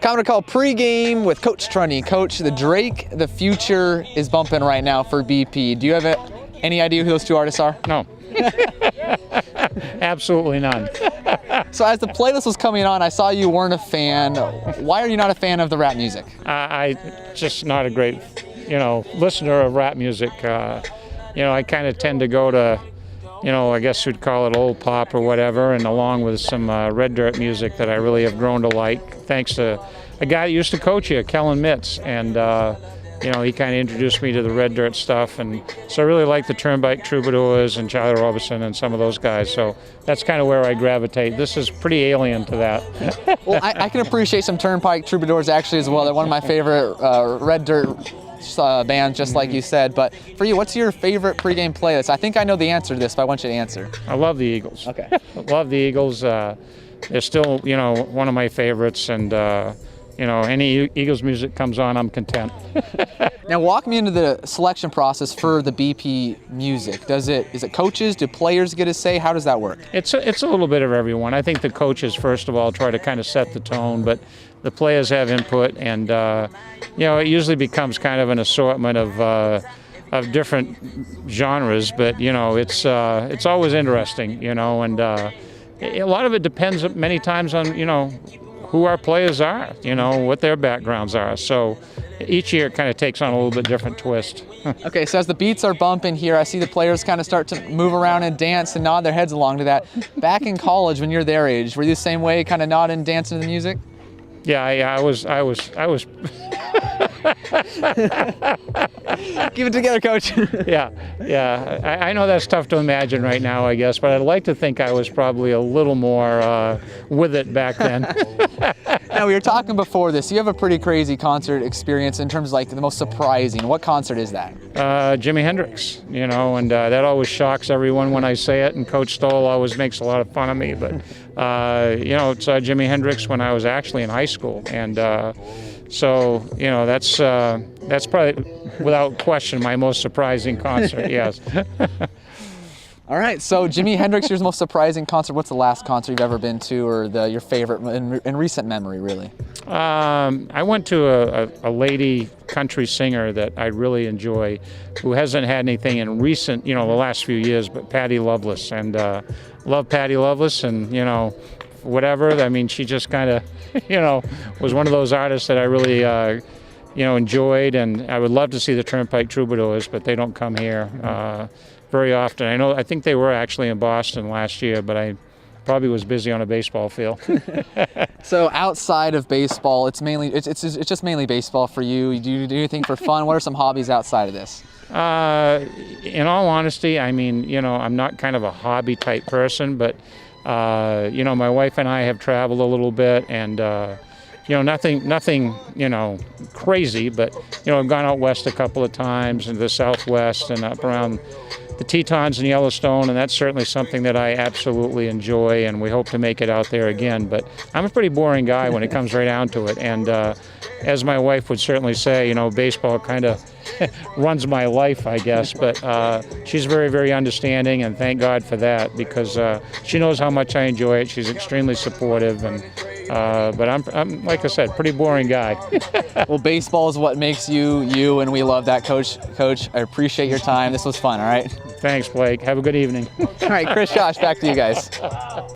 Commodore Call pregame with Coach Trunny. Coach, the Drake, The Future is bumping right now for BP. Do you have any idea who those two artists are? No. Absolutely none. So as the playlist was coming on, I saw you weren't a fan. Why are you not a fan of the rap music? I just not a great, listener of rap music. I kind of tend to go to, I guess you'd call it old pop or whatever, and along with some red dirt music that I really have grown to like, thanks to a guy that used to coach here, Kellen Mitz, and he kind of introduced me to the red dirt stuff, and so I really like the Turnpike Troubadours and Charlie Robertson and some of those guys, so that's kind of where I gravitate. This is pretty alien to that. Well, I can appreciate some Turnpike Troubadours actually as well. They're one of my favorite red dirt bands, just like you said. But for you, what's your favorite pregame playlist? I think I know the answer to this, but I want you to answer. I love the Eagles. Okay. I love the Eagles. They're still, one of my favorites, and any Eagles music comes on, I'm content. Now walk me into the selection process for the BP music. Is it coaches? Do players get a say? How does that work? It's a little bit of everyone. I think the coaches, first of all, try to kind of set the tone, but the players have input, and it usually becomes kind of an assortment of different genres. But it's always interesting, and a lot of it depends many times on who our players are, what their backgrounds are. So each year it kind of takes on a little bit different twist. Okay, so as the beats are bumping here, I see the players kind of start to move around and dance and nod their heads along to that. Back in college, when you're their age, were you the same way, kind of nodding and dancing to the music? Yeah, I was. Keep it together, Coach. Yeah. I know that's tough to imagine right now, I guess, but I'd like to think I was probably a little more with it back then. Now, we were talking before this. You have a pretty crazy concert experience in terms of like the most surprising. What concert is that? Jimi Hendrix, and that always shocks everyone when I say it, and Coach Stoll always makes a lot of fun of me, but it's Jimi Hendrix when I was actually in high school, and so that's probably without question my most surprising concert. Yes. All right, so Jimi Hendrix, your most surprising concert. What's the last concert you've ever been to, or your favorite in recent memory, really? I went to a lady country singer that I really enjoy, who hasn't had anything in recent, the last few years, but Patty Loveless, and love Patty Loveless, and whatever. I mean, she just kind of, was one of those artists that I really, enjoyed, and I would love to see the Turnpike Troubadours, but they don't come here very often. I think they were actually in Boston last year, but I probably was busy on a baseball field. So outside of baseball, it's just mainly baseball for you. Do you do anything for fun? What are some hobbies outside of this? In all honesty, I mean, I'm not kind of a hobby type person, but my wife and I have traveled a little bit, and nothing crazy, but I've gone out west a couple of times, into the Southwest and up around the Tetons and Yellowstone, and that's certainly something that I absolutely enjoy, and we hope to make it out there again. But I'm a pretty boring guy when it comes right down to it, and as my wife would certainly say, baseball kind of runs my life, I guess, but she's very, very understanding, and thank God for that, because she knows how much I enjoy it. She's extremely supportive, and but I'm like I said, pretty boring guy. Well, baseball is what makes you, and we love that, Coach. Coach, I appreciate your time. This was fun, all right? Thanks, Blake. Have a good evening. All right, Chris, Josh, back to you guys.